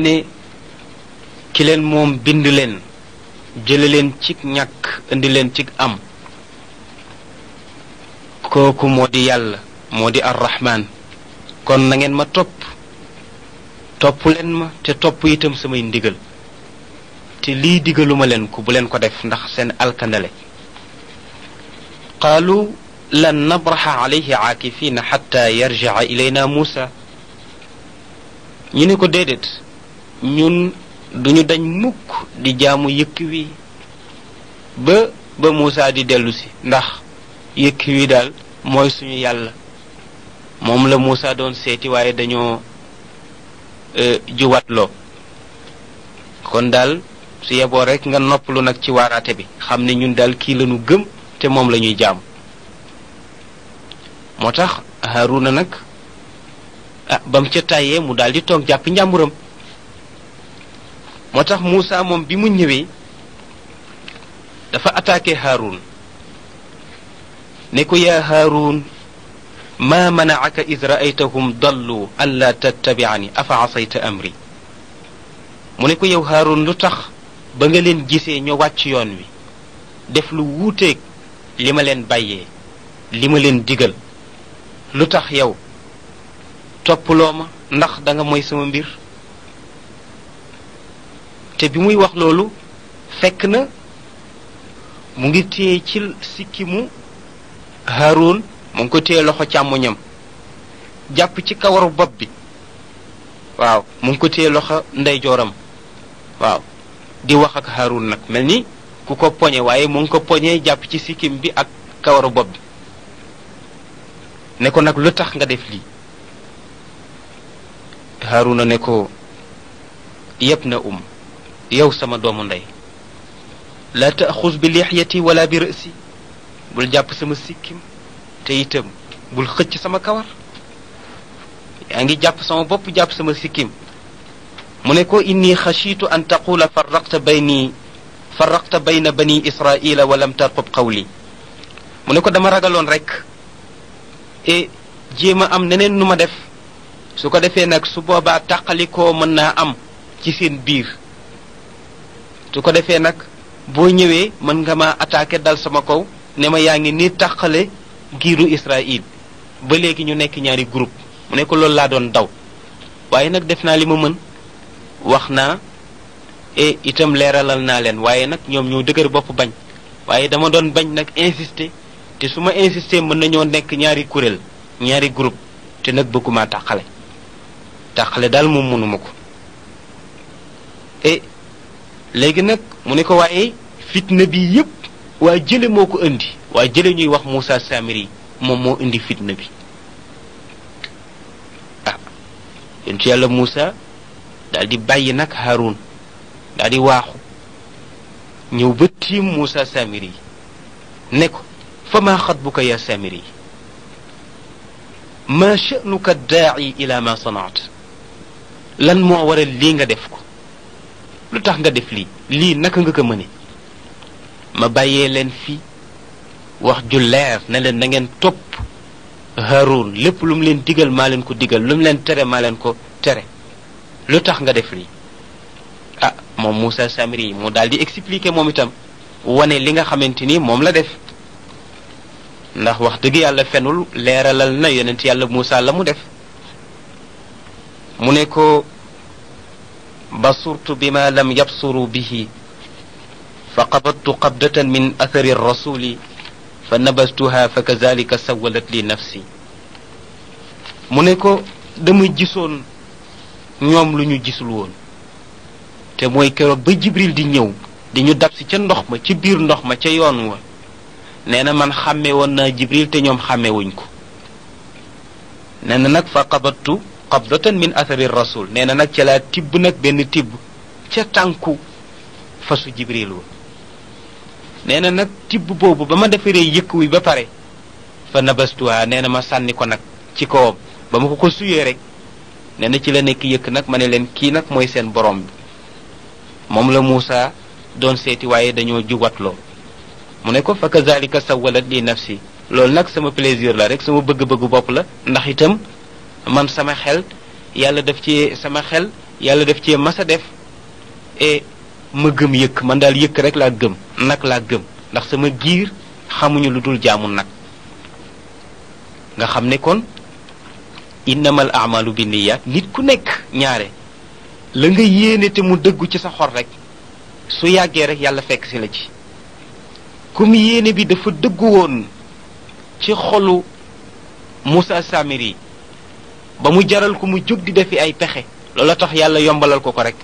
ne ki leen moom bind leen jële leen ci ñàkk indi leen ci am kooku moo di yàlla moo di arrahman kon na ngeen ma topp leen ma te topp itam samay ndigal te lii digaluma leen ko bu leen ko def ndax seen alkandale qaalu lan nabraxa alayhi aakifina xatta yarjica ilayna muusa ñu ne ko déedéet ñun duñu dañ mukk di jaamu yëkk wi ba Muusa di dellu si ndax yëkk wi daal mooy suñu yàlla moom la Muusa doon seeti waaye dañoo juwatloo kon daal su yeboo rek nga noppalu nag ci waaraate bi xam ne ñun daal kii lañu gëm te moom la ñuy jaamu moo tax Haaruna nag bam ca tàyyee mu daal di toog jàppi njàmburam moo tax Muusa moom bi mu ñëwee dafa attaqué Haarun ne ko yaa Haarun ma manaaka id ra'aytahum dallu an la tattabi'ani afa asayta amri mu ne ko yow Haarun lu tax ba nga leen gisee ñu wàcc yoon wi def lu wuuteeg li ma leen bàyyee li ma leen digal lu tax yow toppuloo ma ndax da nga mooy sama mbir te bi muy wax loolu fekk na mu ngi téye ci sikkimu Haarun mu ngi ko téye loxo càmmoñam jàpp ci kawaru bopp bi waaw mu ngi ko téye loxo ndeyjooram waaw di wax ak Haarun nag mel ni ku ko poñe waaye mu ngi ko poñee jàpp ci sikkim bi ak kawaru bopp bi ne ko nag lu tax nga def lii Haaruna ne ko yëpp na yow sama doomu ndey la taaxus bi lixyati wala bi rësi bul jàpp sama sikkim te itam bul xëcc sama kawar yaa ngi jàpp sama bopp jàpp sama sikkim mu ne ko inni xashiitu an taqula farraqta bayna bani israila wa lam tarqub qawli mu ne ko dama ragaloon rek jéem a am neneen nu ma def su ko defee nag su boobaa tàqalikoo mën naa am ci seen biir su ko defee nag boo ñëwee mën nga ma attaqué dal sama kaw ne ma yaa ngi ni tàqale giiru Israël ba léegi ñu nekk ñaari groupe mu ne ko loolu laa doon daw waaye nag def naa li ma mën wax naa itam leeralal naa leen waaye nag ñoom ñoo dëgër bopp bañ waaye dama doon bañ nag insister te su ma insister mën nañoo nekk ñaari kuréel ñaari groupe te nag bëgguma tàqale daal moom mënuma ko léegi nag mu ne ko waaye fitna bi yépp waa jële moo ko indi waa jële ñuy wax Muusa Samiri moom moo indi fitna bi yonent yàlla Muusa daal di bàyyi nag Haarun daal di waaxu ñëw ba tiim Muusa Samiri ne ko fa maa xatbuka ya Samiri ma sha'nuka daa'i ila ma sanaat lan moo waral lii nga def ko lu tax nga def lii naka nga ko mëne ma bàyyee leen fi wax ju leer ne leen na ngeen topp Haarun lépp lu mu leen digal maa leen ko digal lu mu leen tere maa leen ko tere lu tax nga def lii moom Muusa Samiri moo daal di expliquer moom itam wane li nga xamante ni moom la def ndax wax dëgg yàlla fenul leeralal na yonent yàlla Muusa la mu def mu ne ko basurtu bima lam yabsuru bihi fa qabadtu qabdatan min athari rasuli fa nabastuha fa kazalika sawalat li nafsi mu ne ko dama gisoon ñoom lu ñu gisul woon te mooy keroog ba Jibril di ñëw di ñu dab si ca ndox ma ci biir ndox ma ca yoon wa nee na man xàmme woon naa Jibril te ñoom xàmmewuñ ko nee na nag fa qabadtu qabdatan min athari rasul nee na nag ca laa tibb nag benn tibb ca tànku fasu Jibril wa nee na nag tibb boobu ba ma defaree yëkk wi ba pare fa nabastuha nee na ma sànni ko nag ci kawam ba ma ko suyee rek nee na ci la nekk yëkk nag ma ne leen kii nag mooy seen borom bi moom la Muusa doon seeti waaye dañoo juwatloo mu ne ko fa kazalika sawalat li nafsi loolu nag sama plaisir la rek sama bëgg-bëggu bopp la ndax itam man sama xel yàlla def ci sama xel yàlla def ci masa def ma gëm yëkk man daal yëkk rek laa gëm nag laa gëm ndax sama giir xamuñu lu dul jaamu nag nga xam ne kon innamal a'malu binniyat nit ku nekk ñaare la nga yéene te mu dëggu ci sa xol rek su yàggee rek yàlla fekk si la ci comme yéene bi dafa dëggu woon ci xolu Moussa Samiri ba mu jaral ko mu jóg di defi ay pexe loola tax yàlla yombalal ko rek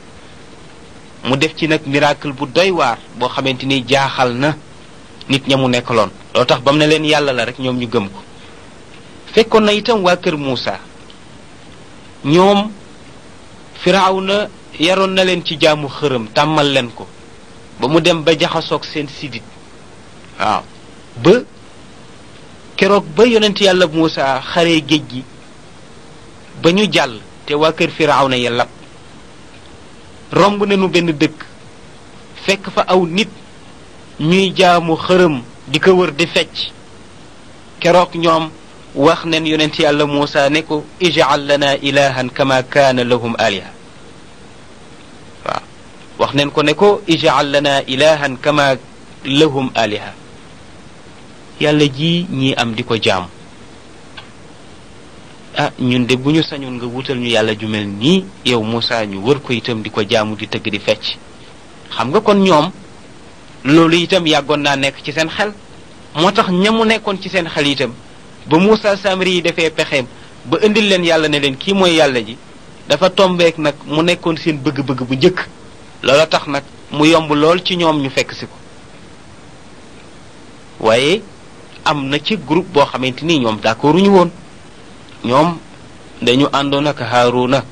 mu def ci nag miracle bu doy waar boo xamante ni jaaxal na nit ña mu nekkaloon loo tax ba mu ne leen yàlla la rek ñoom ñu gëm ko fekkoon na itam waa kër Moussa ñoom Firawna yaroon na leen ci jaamu xërëm tàmmal leen ko ba mu dem ba jaxasoog seen sidit waaw ba keroog ba yonent yàlla Moussa xaree géej gi ba ñu jàll te waa kër Firawna ya lab romb nañu benn dëkk fekk fa aw nit ñuy jaamu xërëm di ko wër di fecc keroog ñoom wax neen yonent yàlla Moussa ne ko ij'al lana ilahan kama kaana lahum aliha waaw wax neen ko ne ko ij'al lana ilahan kama lahum aliha yàlla ji ñii am di ko jaamu ñun de bu ñu sañoon nga wutal ñu yàlla ju mel nii yow Moussa ñu wër ko itam di ko jaamu di tëgg di fecc xam nga kon ñoom loolu itam yàggoon naa nekk ci seen xel moo tax ñamu nekkoon ci seen xel itam ba Moussa Samiri yi defee pexeem ba indil leen yàlla ne leen kii mooy yàlla ji dafa tombeek nag mu nekkoon seen bëgg-bëgg bu njëkk loola tax nag mu yomb lool ci ñoom ñu fekk si ko waaye am na ci groupe boo xamante ni ñoom d'accorduñu woon ñoom dañu àndoon ak Haaruna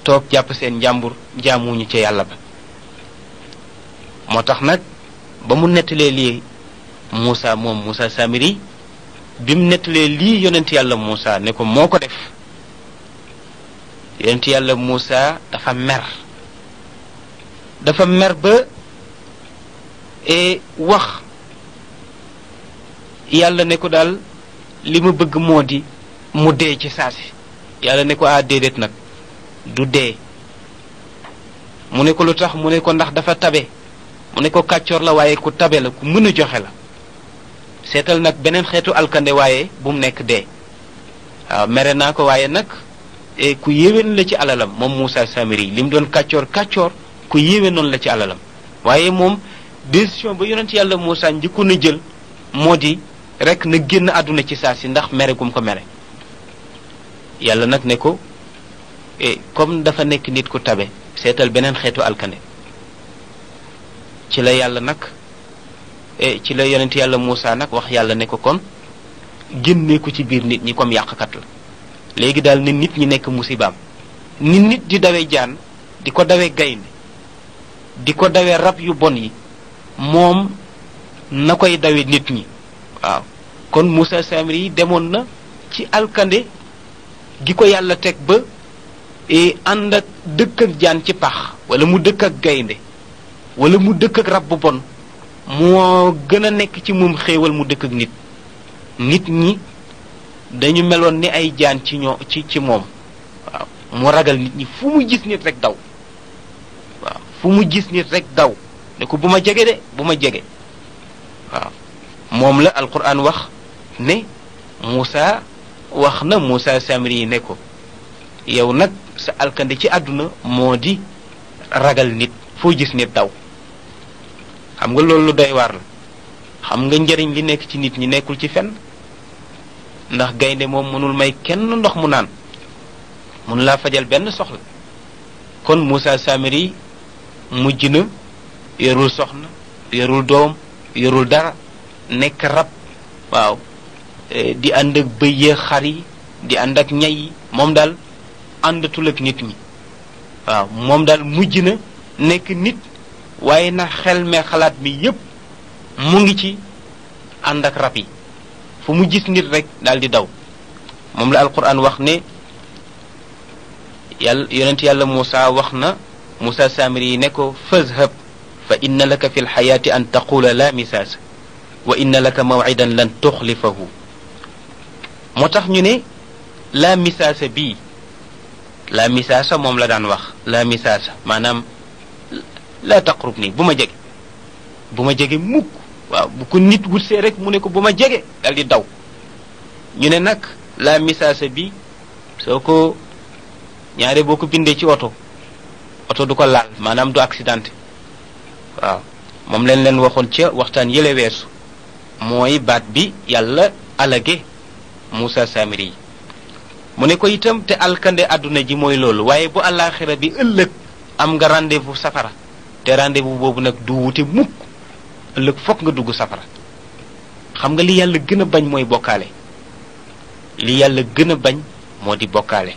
toog jàpp seen njàmbur jaamuñu ca yàlla ba moo tax nag ba mu nettalee lii Moussa moom Moussa Samiri bi mu nettalee lii yonent yàlla Moussa ne ko moo ko def yonent yàlla Moussa dafa mer ba wax yàlla ne ko daal li ma bëgg moo di mu dee ci saasi yàlla ne ko déedéet nag du dee mu ne ko lu tax mu ne ko ndax dafa tabe mu ne ko kàccoor la waaye ku tabe la ku mën a joxe la seetal nag beneen xeetu alkande waaye bu mu nekk dee waaw mere naa ko waaye nag ku yéwén la ci alalam moom Moussa Samiri li mu doon kàccoor ku yéwén noonu la ci alalam waaye moom décision ba yonent yàlla Moussa njëkkoon a jël moo di rek na génn àdduna ci saa si ndax mere gum ko mere yàlla nag ne ko comme dafa nekk nit ku tabe seetal beneen xeetu alkande ci la yàlla nag ci la yonent yàlla Moussa nag wax yàlla ne ko kon génnee ko ci biir nit ñi comme yàqkat la léegi daal ne nit ñi nekk musibaam ni nit di dawe jaan di ko dawe gaynde di ko dawe rab yu bon yi moom na koy dawe nit ñi waaw kon Moussa Samiri yi demoon na ci alkande gi ko yàlla teg ba ànd ak dëkk ak jaan ci pax wala mu dëkk ak gaynde wala mu dëkk ak rab bu bon moo gën a nekk ci moom xéewal mu dëkk ak nit ñi dañu meloon ni ay jaan ci moom waaw mu ragal nit ñi fu mu gis nit rek daw waaw fu mu gis nit rek daw ne ko bu ma jege de bu ma jege waaw moom la alquran wax ne Moussa wax na Moussa Samiri yi ne ko yow nag sa alkande ci àdduna moo di ragal nit foo gis nit daw xam nga loolu lu doy waar la xam nga njëriñ li nekk ci nit ñi nekkul ci fenn ndax gaynde moom mënul may kenn ndox mu naan mun laa fajal benn soxla kon Moussa Samiri mujj na yorul soxna yorul doom yorul dara nekk rab waaw di ànd ak bëy xar yi di ànd ak ñay yi moom daal àndatul ak nit ñi waaw moom daal mujj na nekk nit waaye na xel me xalaat mi yépp mu ngi ci ànd ak rab yi fu mu gis nit rek daal di daw moom la alquran wax ne yàlla yonent yàlla Moussa wax na Moussa Samiri yi ne ko fazhab fa inna laka fi lxayaati an taqula la misaas wa inna laka mawcidan lan tuxlifahu moo tax ñu ne la misaasa bii la misaasa moom la daan wax la misaasa maanaam la taqrub nii bu ma jege mukk waaw bu ko nit wutsee rek mu ne ko bu ma jege dal di daw ñu ne nag la misaasa bi soo ko ñaare boo ko bindee ci oto du ko laal maanaam du accidenté waaw moom leen waxoon ca waxtaan yële weesu mooy baat bi yàlla alage Moussa Samiri yi mu ne ko itam te alkande àdduna ji mooy loolu waaye bu àllaaxira bi ëllëg am nga rendez-vous safara te rendez-vous boobu nag du wute mukk ëllëg fokk nga dugg safara xam nga li yàlla gën a bañ mooy bokkaale li yàlla gën a bañ moo di bokkaale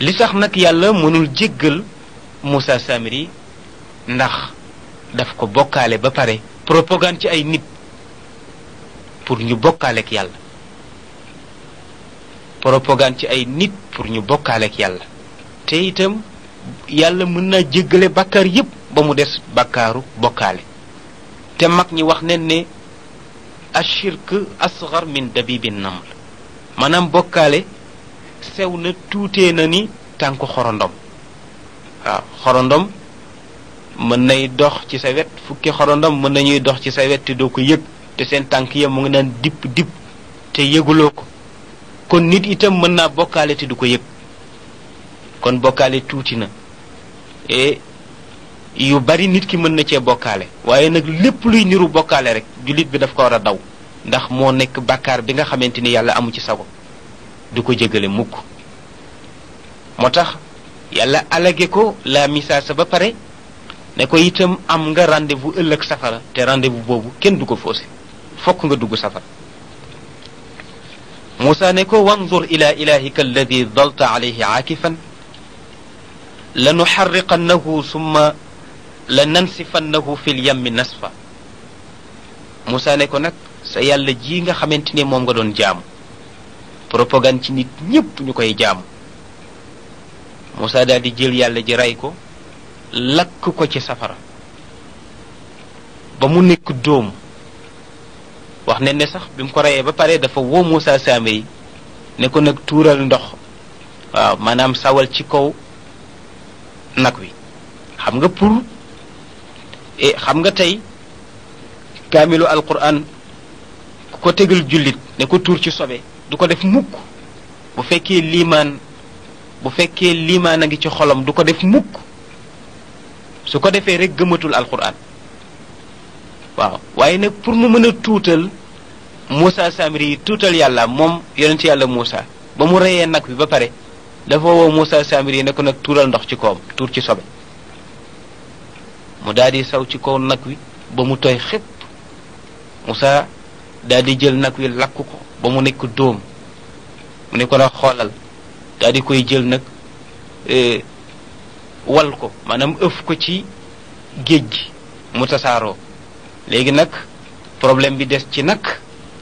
li tax nag yàlla mënul jéggal Moussa Samiri ndax daf ko bokkaale ba pare propagande ci ay nit pour ñu bokkaale ak yàlla propagande ci ay nit pour ñu bokkaale ak yàlla te itam yàlla mën naa jéggale bàkkaar yépp ba mu des bàkkaaru bokkaale te mag ñi wax nen ne ashirk asghar min dabibin naml maanaam bokkaale sew na tuutee na ni tànku xorondom waaw xorondom mën nay dox ci sa wet fukki xorondom mën nañuy dox ci sa wet te doo ko yëg te seen tànk ya mu ngi naan dipp te yëguloo ko kon nit itam mën naa bokkaale te du ko yëg kon bokkaale tuuti na et yu bari nit ki mën na cee bokkaale waaye nag lépp luy niru bokkaale rek jullit bi daf ko war a daw ndax moo nekk bàkkaar bi nga xamante ni yàlla amu ci sago du ko jégale mukk moo tax yàlla alage ko la misaasa ba pare ne ko itam am nga rendez-vous ëllëg safara te rendez-vous boobu kenn du ko faussé fokk nga dugg safara Moussa ne ko wanzur ila ilahika alladi dalta alayhi aakifan lanuxarriqannahu summa lanansifannahu fi lyammi nasfa Moussa ne ko nag sa yàlla ji nga xamante ne moom nga doon jaamu propagande ci nit ñépp ñu koy jaamu Moussa daal di jël yàlla ji rey ko lakk ko ci safara ba mu nekk dóom wax ne sax bi mu ko reyee ba pare dafa woo Moussa Samiri ne ko nag tuural ndox waaw maanaam sawal ci kaw nag wi xam nga pour xam nga tey kaamilu alquran ku ko tegal jullit ne ko tuur ci sobe du ko def mukk bu fekkee liimaan a ngi ci xolam du ko def mukk su ko defee rek gëmatul alquran waaw waaye nag pour mu mën a tuutal Moussa Samiri yi tuutal yàlla moom yonent yàlla Moussa ba mu reyee nag bi ba pare dafa woo Moussa Samiri yi ne ko nag tuural ndox ci kawam tuur ci sobe mu daal di saw ci kaw nag wi ba mu tooy xépp Moussa daal di jël nag wi lakk ko ba mu nekk dóom mu ne ko nag xoolal daal di koy jël nag wal ko maanaam ëf ko ci géej gi mu tasaaroo léegi nag problème bi des ci nag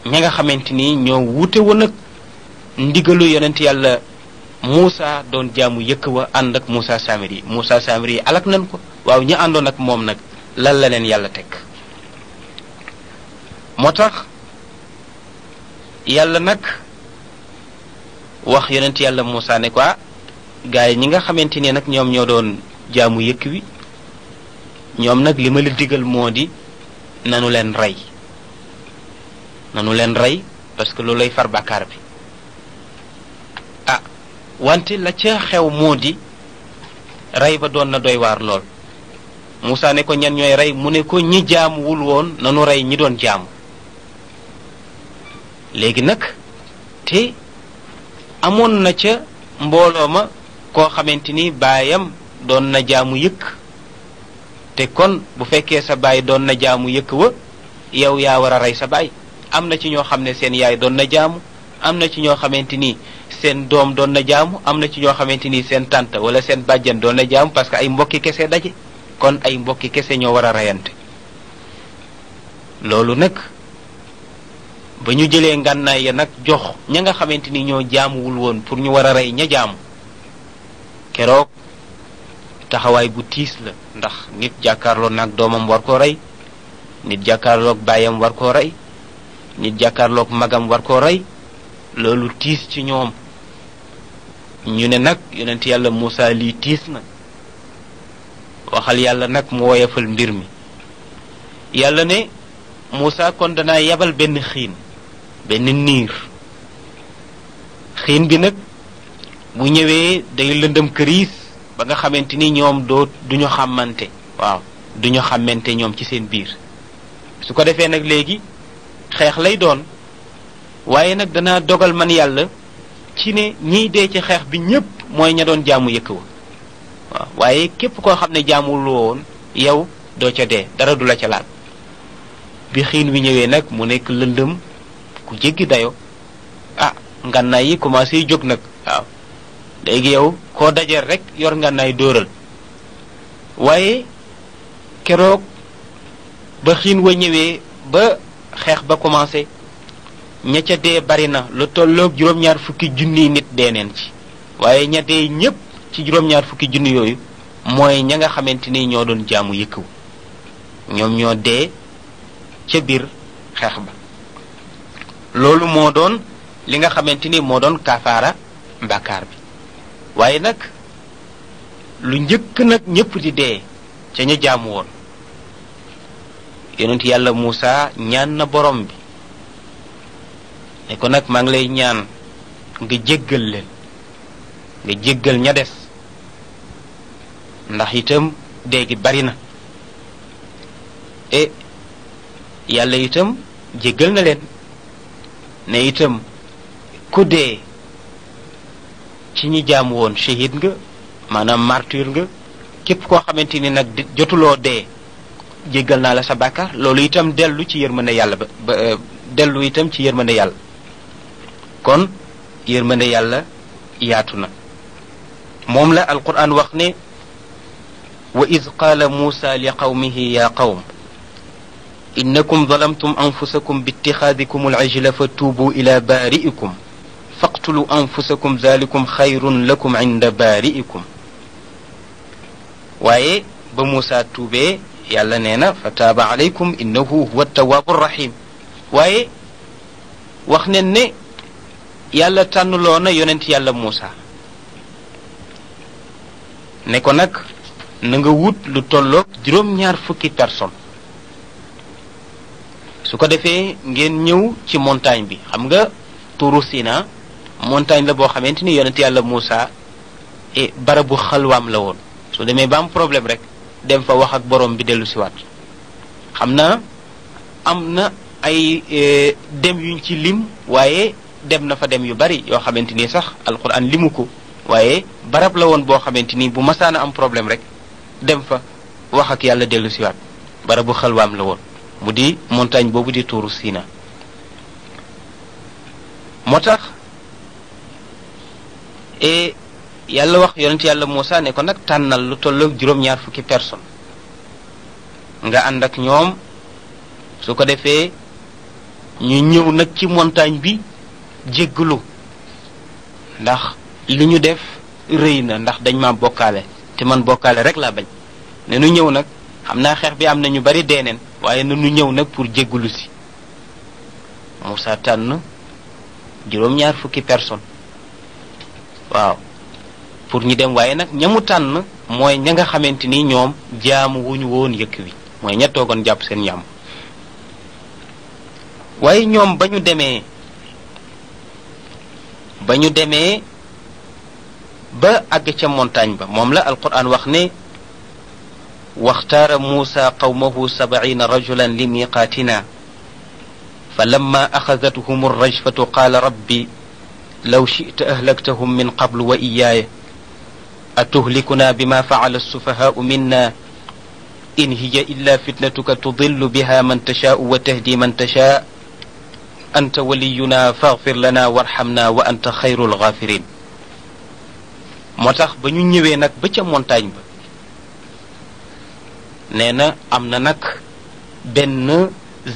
ña nga xamante ni ñoo wuute woon ak ndigalu yonent yàlla Moussa doon jaamu yëkk wa ànd ak Moussa Samiri yi alak nañ ko waaw ñi àndoon ak moom nag lan la leen yàlla teg moo tax yàlla nag wax yonent yàlla Moussa ne ko gaa yi ñi nga xamante ni nag ñoom ñoo doon jaamu yëkk wi ñoom nag li ma la digal moo di nanu leen rey parce que loolu lay far bàkkaar bi wante la ca xew moo di rey ba doon na doy waar lool Moussa ne ko ñan ñooy rey mu ne ko ñi jaamuwul woon nanu rey ñi doon jaamu léegi nag te amoon na ca mbooloo ma koo xamante ni baayam doon na jaamu yëkk te kon bu fekkee sa baay doon na jaamu yëkk wa yow yaa war a rey sa baay am na ci ñoo xam ne seen yaay doon na jaamu am na ci ñoo xamante ni seen doom doon na jaamu am na ci ñoo xamante ni seen tante wala seen bàjjan doon na jaamu parce que ay mbokki kese daje kon ay mbokki kese ñoo war a reyante loolu nag ba ñu jëlee ngànnaay ya nag jox ña nga xamante ni ñoo jaamuwul woon pour ñu war a rey ña jaamu keroog taxawaay bu tiis la ndax nit jàkkaarloo nag doomam war koo rey nit jàkkaarloog baayam war koo rey nit jàkkaarloog magam war koo rey loolu tiis ci ñoom ñu ne nag yonent yàlla Muusa lii tiis na waxal yàlla nag mu woyafal mbir mi yàlla ne Muusa kon danaa yebal benn xiin benn niir xiin bi nag bu ñëwee day lëndëm këriis ba nga xamante ni ñoom duñu xàmmante waaw duñu xàmmante ñoom ci seen biir su ko defee nag léegi xeex lay doon waaye nag danaa dogal man yàlla ci ne ñiy dee ci xeex bi ñépp mooy ña doon jaamu yëkk wa waaw waaye képp koo xam ne jaamul woon yow doo ca dee dara du la ca laal bi xiin wi ñëwee nag mu nekk lëndëm ku jéggi dayo ngànnaay yi commencé jóg nag waaw léegi yow koo dajeel rek yor ngànnaay dóoral waaye keroog ba xiin wa ñëwee ba xeex ba commencé ña ca dee bari na lu tolloog juróom-ñaar fukki junniy nit dee neen ci waaye ña dee ñépp ci juróom-ñaar fukki junni yooyu mooy ña nga xamante ni ñoo doon jaamu yëkkaw ñoom ñoo dee ca biir xeex ba loolu moo doon li nga xamante ni moo doon kafaara mbàkkaar bi waaye nag lu njëkk nag ñépp di dee ca ña jaamu woon yonent yàlla Muusa ñaan na borom bi ne ko nag maa ngi lay ñaan nga jéggal leen nga jéggal ña des ndax itam dee gi bari na yàlla itam jéggal na leen ne itam ku dee ci ñi jaamu woon shahid nga maanaam martyr nga képp koo xamante ni nag jotuloo dee jéggal naa la sa bàkkaar loolu itam dellu ci yërmande yàlla ba dellu itam ci yërmande yàlla kon yërmande yàlla yaatu na moom la alquran wax ne wa iz qaala muusa li qawmihi ya qawm innakum zalamtum anfusakum biittixaadikum al-ijla fa tuubu ila baari'ikum faqtulu anfusakum zalikum xayrun lakum inda baari'ikum waaye ba Muusa tuubee yàlla nee na fa taaba alaykum innahu huwa tawaabu rahim waaye wax nen ne yàlla tànnuloo na yonent yàlla Muusa ne ko nag na nga wut lu tolloog juróom-ñaar fukki personne su ko defee ngeen ñëw ci montagne bi xam nga tuuru Sina montagne la boo xamante ni yonent yàlla Muusa barabu xalwaam la woon su demee ba am problème rek dem fa wax ak borom bi dellu siwaat xam na am na ay dem yuñ ci lim waaye dem na fa dem yu bari yoo xamante ni sax alquran limu ko waaye barab la woon boo xamante ni bu masaana am problème rek dem fa wax ak yàlla dellu siwaat barabu xalwaam la woon mu di montagne boobu di tuuru Sina moo tax yàlla wax yonent yàlla Muusa ne ko nag tànnal lu tolloog juróom-ñaar fukki personne nga ànd ak ñoom su ko defee ñu ñëw nag ci montagne bi jéggalu ndax li ñu def rëy na ndax dañ ma bokkaale te man bokkaale rek laa bañ ne nu ñëw nag xam naa xeex bi am na ñu bari deeneen waaye na nu ñëw nag pour jéggalu si Muusa tànn juróom-ñaar fukki personne waaw pour ñu dem waaye nag ñamu tànn mooy ña nga xamante ni ñoom jaamu wuñu woon yëkk wi mooy ña toogoon jàpp seen yàmm waaye ñoom ba ñu demee ba àgg ca montagne ba moom la alquran wax ne waxtaara Muusa qawmahu 70 rajulan li miqaatina fa lamma axadathum arrajfatu qaala rabbi law shi'ta ahlaktahum min qablu wa iyaaya atuhlikuna bima faala alsufahaau minna in hiya illa fitnatuka tudillu biha man tashaau wa tahdi man tashaa anta waliyuna faghfir lana warhamna wa anta xayrul ghafirin moo tax ba ñu ñëwee nag ba ca montagne ba nee na am na nag benn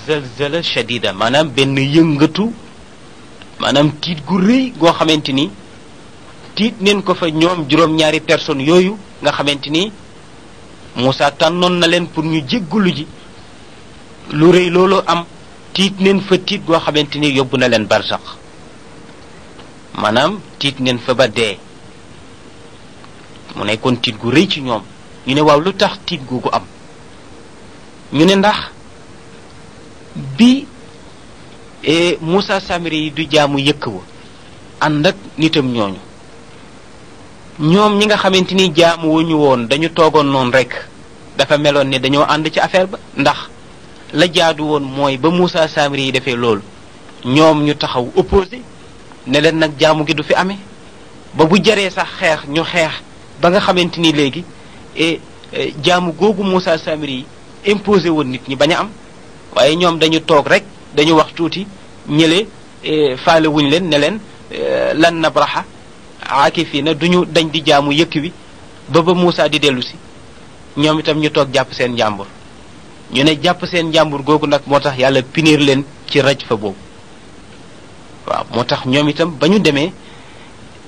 zalzala shadida maanaam benn yëngatu maanaam tiit gu rëy goo xamante ni tiit neen ko fa ñoom juróom-ñaari personnes yooyu nga xamante ni Muusa tànnoon na leen pour ñu jéggalu ji lu rëy loolu am tiit neen fa tiit goo xamante ni yóbbu na leen barsax maanaam tiit neen fa ba dee mu nekkoon tiit gu rëy ci ñoom. ñu ne waaw lu tax tiit googu am ñu ne ndax bi Moussa Samiri yi du jaamu yëkk wa ànd ak nitam ñooñu ñoom ñi nga xamante ni jaamu wuñu woon dañu toogoon noonu rek dafa meloon ne dañoo ànd ci affaire ba ndax la jaadu woon mooy ba Moussa Samiri yi defee loolu ñoom ñu taxaw opposé ne leen nag jaamu gi du fi amee ba bu jaree sax xeex ñu xeex ba nga xamante ni léegi jaamu googu Moussa Samiri yi imposé woon nit ñi bañ a am waaye ñoom dañu toog rek dañu wax tuuti ñële faale wuñ leen ne leen lan nabraha aakifina duñu dañ di jaamu yëkk wi ba Moussa di dellu si ñoom itam ñu toog jàpp seen njàmbur ñu ne jàpp seen njàmbur googu nag moo tax yàlla punir leen ci raj fa boobu waaw moo tax ñoom itam ba ñu demee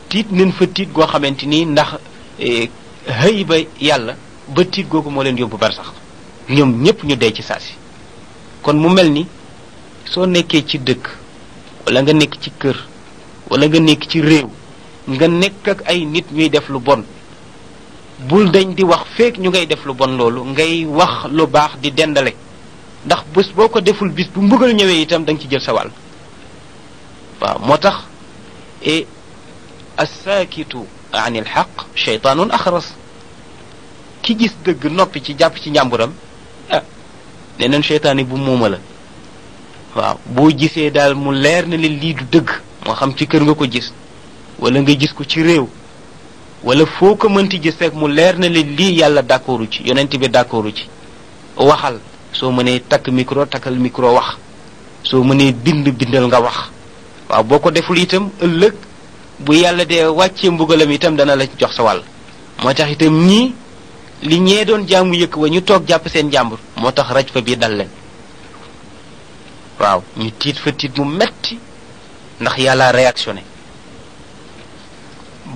tiit nañ fa tiit goo xamante ni ndax xëy ba yàlla ba tiit googu moo leen yóbbu bar sax ñoom ñépp ñu dee ci saasi kon mu mel ni soo nekkee ci dëkk wala nga nekk ci kër wala nga nekk ci réew nga nekk ak ay nit ñuy def lu bon bul dañ di wax feek ñu ngay def lu bon loolu ngay wax lu baax di dendale ndax bés boo ko deful bis bu mbugal ñëwee itam da nga ci jël sa wàll waaw moo tax assaakitu anil xaq cheytaanun axras ki gis dëgg noppi ci jàpp ci njàmburam nee neen cheytaan yi bu muuma la waaw boo gisee daal mu leer na leen lii du dëgg moo xam ci kër nga ko gis wala nga gis ko ci réew wala foo ko mënti gis rek mu leer na leen lii yàlla d'accordu ci yonent bi d'accordu ci waxal soo mënee takk micro takkal micro wax soo mënee bindal nga wax waaw boo ko deful itam ëllëg bu yàlla dee wàccee mbugalam itam dana la jox sa wàll moo tax itam ñii li ñee doon jaamu yëkk wa ñu toog jàpp seen jàmbur moo tax raj fa bii dal leen waaw ñu tiit fa tiit mu metti ndax yàlla réactionné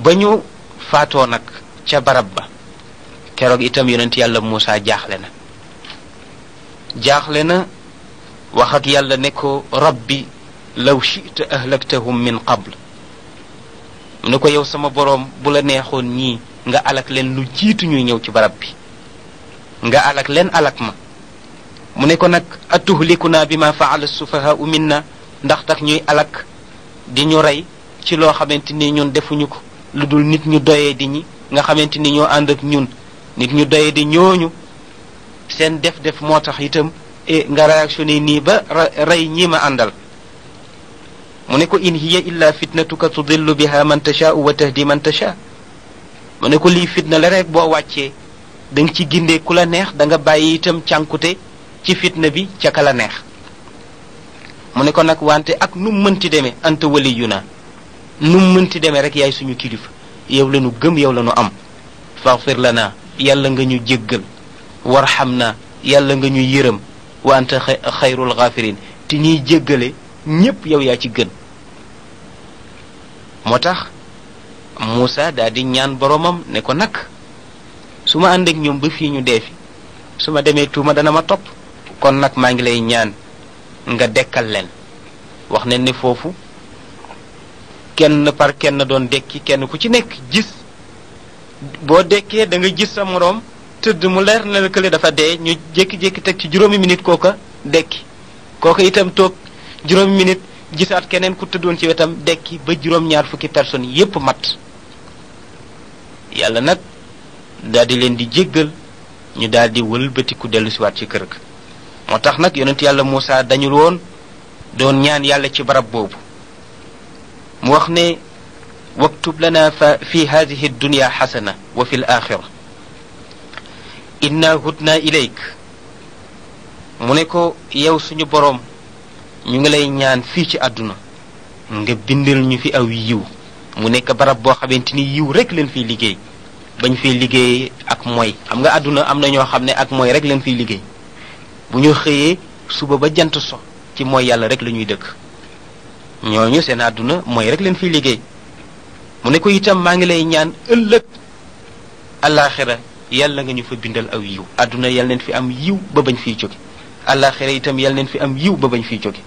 ba ñu faatoo nag ca barab ba keroog itam yonent yàlla Muusaa jaaxle na wax ak yàlla ne ko rabbi law shi'ta ahlaktahum min qabl mu ne ko yow sama boroom bu la neexoon ñii nga alak leen lu jiitu ñuy ñëw ci barab bi nga alak leen alak ma mu ne ko nag atuhlikuna bima fa'ala as-sufahaa'u minna ndax tax ñuy alak di ñu rey ci loo xamante ni ñun defuñu ko lu dul nit ñu doyee di ñi nga xamante ni ñoo ànd ak ñun nit ñu doyee di ñooñu seen def moo tax itam nga réactionné nii ba rey ñii ma àndal mu ne ko in hiya illa fitnatuka tudillu biha man tashaa'u wa tahdi man tashaa mu ne ko lii fitna la rek boo wàccee da nga ci gindee ku la neex da nga bàyyi itam cànkute ci fitna bi ca ka la neex mu ne ko nag wante ak nu mënti demee anta waliyuna nu mënti demee rek yaay suñu kilifa yow la nu gëm yow la nu am faghfir lana yàlla nga ñu jéggal warhamna yàlla nga ñu yërëm wa anta xayrul ghafirin te ñiy jéggale ñépp yow yaa ci gën moo tax Moussa daal di ñaan boromam ne ko nag su ma ànd ak ñoom ba fii ñu dee fi su ma demee tuuma dana ma topp kon nag maa ngi lay ñaan nga dekkal leen wax ne ni foofu kenn par kenn doon dekki kenn ku ci nekk gis boo dekkee da nga gis sa moroom tëdd mu leer na la kële dafa dee ñu jékki-jékki teg ci juróomi minute kooka dekki kooka itam toog juróomi minute gisaat keneen ku tëddoon ci wetam dekki ba juróom-ñaar fukki personnes yépp mat yàlla nag daal di leen di jéggal ñu daal di wëlbatiku dellu siwaat ci kër ga moo tax nag yonent yàlla Muusaa dañul woon doon ñaan yàlla ci barab boobu mu wax ne waktub lana fi hadihi dunya xasana wa fi l axira inna hudna ilayk mu ne ko yow suñu boroom ñu ngi lay ñaan fii ci àdduna nga bindal ñu fi aw yiw mu nekk barab boo xamante ni yiw rek leen fiy liggéey bañ fiy liggéey ak mooy xam nga àdduna am na ñoo xam ne ak mooy rek leen fiy liggéey bu ñu xëyee suba ba jant so ci mooy yàlla rek la ñuy dëkk ñooñu seen àdduna mooy rek leen fiy liggéey mu ne ko itam maa ngi lay ñaan ëllëg alaxira yàlla nga ñu fa bindal aw yiw àdduna yàlla leen fi am yiw ba bañ fiy jóge alaxira itam yàlla leen fi am yiw ba bañ fiy jóge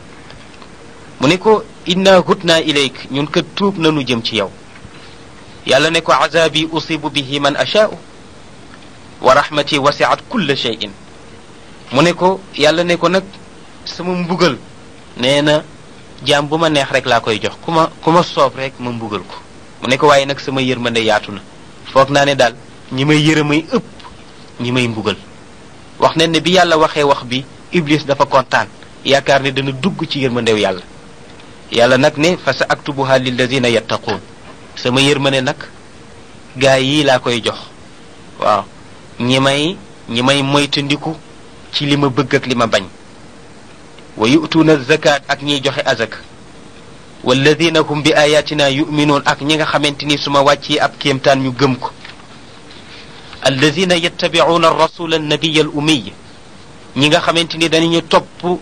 mu ne ko inna hutna ilayk ñun kat tuub nanu jëm ci yow yàlla ne ko azabi usibu bihi man ashaa'u wa rahmati wasi'at kulla shay'in mu ne ko yàlla ne ko nag sama mbugal nee na jaam bu ma neex rek laa koy jox ku ma soob rek ma mbugal ko mu ne ko waaye nag sama yërmande yaatu na foog naa ne daal ñi may yërëmay ëpp ñi may mbugal wax ne bi yàlla waxee wax bi iblis dafa kontaan yaakaar ne dana dugg ci yërmandew yàlla yàlla nag ne fa sa aktubuha lilladina yattaquun sama yërmande nag gaa yi laa koy jox waaw ñi may moytandiku ci li ma bëgg ak li ma bañ wa yu'tuuna zakat ak ñiy joxe azak walladina hum bi ayatina yu'minuun ak ñi nga xamante ni su ma wàccee ab kéemtaan ñu gëm ko alladina yattabi'uuna ar-rasula an-nabiyya al-ummiy ñi nga xamante ni dañuy topp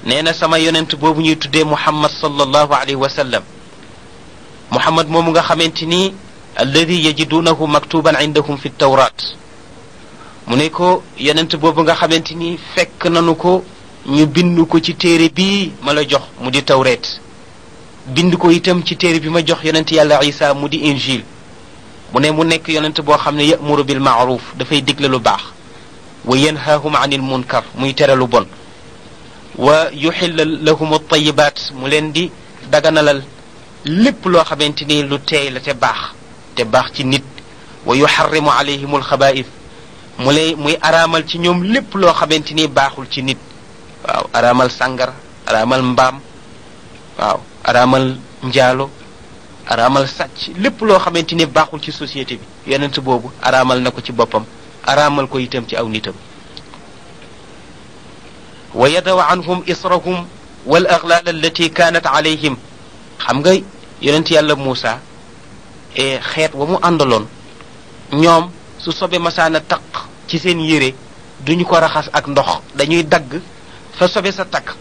nee na sama yonent boobu ñuy tuddee muhammad sallallahu alayhi wa sallam muhammad moomu nga xamante ni alladi yajidunahu maktuban indahum fi tawrat mu ne ko yonent boobu nga xamante ni fekk nanu ko ñu bind ko ci téere bii ma la jox mu di tawreet bind ko itam ci téere bi ma jox yonent yàlla isa mu di injil mu ne mu nekk yonent boo xam ne ya'muru bil ma'ruf dafay digle lu baax wa yanhaahum anil munkar muy tere lu bon wa yuxillal lahum at-tayyibaat mu leen di daganalal lépp loo xamante ni lu teey la te baax ci nit wa yuxarrimu alayhim al-xabaa'is muy araamal ci ñoom lépp loo xamante ni baaxul ci nit waaw araamal sàngar araamal mbaam waaw araamal njaalo araamal sàcc lépp loo xamante ni baaxul ci société bi yonent boobu araamal na ko ci boppam araamal ko itam ci aw nitam wa yadaw anhum israhum wal aghlal allati kanat alayhim xam nga yonent yàlla Muusa xeet wa mu àndaloon ñoom su sobe masaana taq ci seen yére duñu ko raxas ak ndox dañuy dagg fa sobe sa taq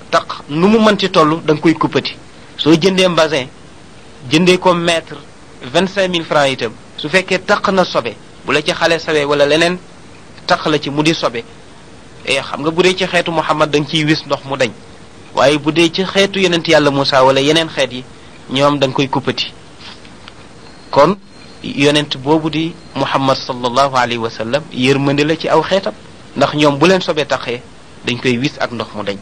nu mu mën ci toll da nga koy kuppati soo jëndee mbasin jëndee ko mètre 25 000 francs itam su fekkee taq na sobe bu la ci xale sawee wala leneen taq la ci mu di sobe xam nga bu dee ci xeetu Muhammad da nga ciy wis ndox mu dañ waaye bu dee ci xeetu yonent yàlla Muusa wala yeneen xeet yi ñoom da nga koy kuppati kon yonent boobu di Muhammad sallallahu alayhi wa sallam yërmande la ci aw xeetam ndax ñoom bu leen sobe taqee dañ koy wis ak ndox mu dañ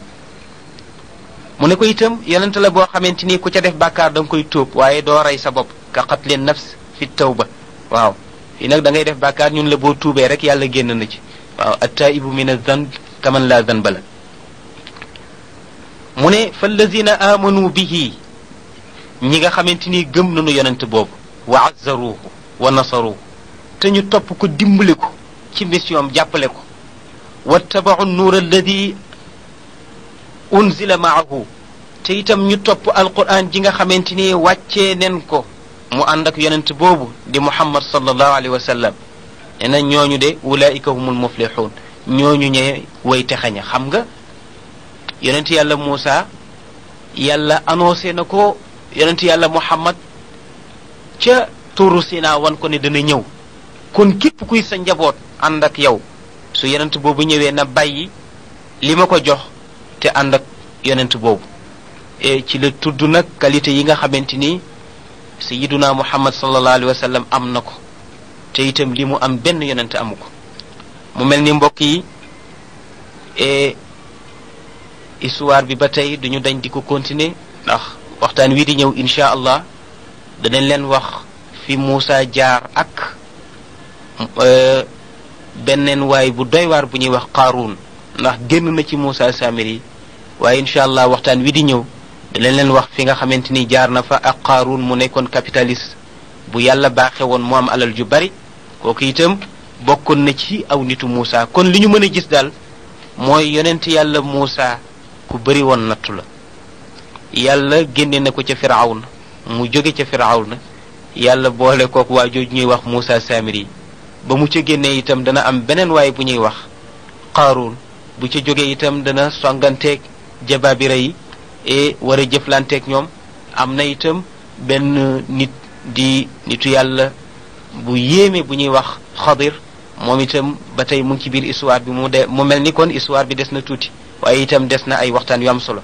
mu ne ko itam yonent la boo xamante ni ku ca def bàkkaar da nga koy tóob waaye doo rey sa bopp ka qatlin nafs fi tawba waaw fii nag da ngay def bàkkaar ñun la boo tuubee rek yàlla génn na ci waaw attaibu min az-zanb kaman la zanba la mu ne fallazina amanu bihi ñi nga xamante ni gëm nañu yonent boobu wa azzaruhu wa nasaruhu te ñu topp ko dimbali ko ci mission jàppale ko wattaba'u an-nuur alladi unzila ma'ahu te itam ñu topp alquran ji nga xamante ni wàccee nen ko mu ànd ak yonent boobu di muhammad sallallahu alayhi wa sallam nee na ñooñu de ulaika humul muflihun ñooñu ñe way texaña xam nga yonent yàlla Muusa yàlla annoncé na ko yonent yàlla Muhammad ca tuuru Sinaa wan ko ne dana ñëw kon képp kuy sa njaboot ànd ak yow su yonent boobu ñëwee na bàyyi li ma ko jox te ànd ak yonent boobu ci la tudd nag qualité yi nga xamante ni sayyiduna Muhammad sallallahu alayhi wa sallam am na ko te itam li mu am benn yonent amu ko mu mel ni mbokk yi histoire bi ba tey duñu dañ di ko continuer ndax waxtaan wi di ñëw insha allah danañ leen wax fi Muusa jaar ak benneen waay bu doy waar bu ñuy wax Qaaruun ndax génn na ci Muusa Samiri waaye insha allah waxtaan wi di ñëw danañ leen wax fi nga xamante ni jaar na fa ak Qaaruun mu nekkoon capitaliste bu yàlla baaxe woon mu am alal ju bari kooku itam bokkoon na ci aw nitu Muusa kon li ñu mën a gis daal mooy yonent yàlla Muusa ku bari woon nattu la yàlla génne na ko ca Firawna mu jóge ca Firawna yàlla boole kook waa jooju ñuy wax Muusa Samiri ba mu ca génnee itam dana am beneen waay bu ñuy wax Qaaruun bu ca jógee itam dana songanteeg jabaabira yi war a jëflanteeg ñoom am na itam benn nit di nitu yàlla bu yéeme bu ñuy wax Xadir moom itam ba tey mu ngi ci biir histoire bi mu mel ni kon histoire bi des na tuuti waaye itam des na ay waxtaan yu am solo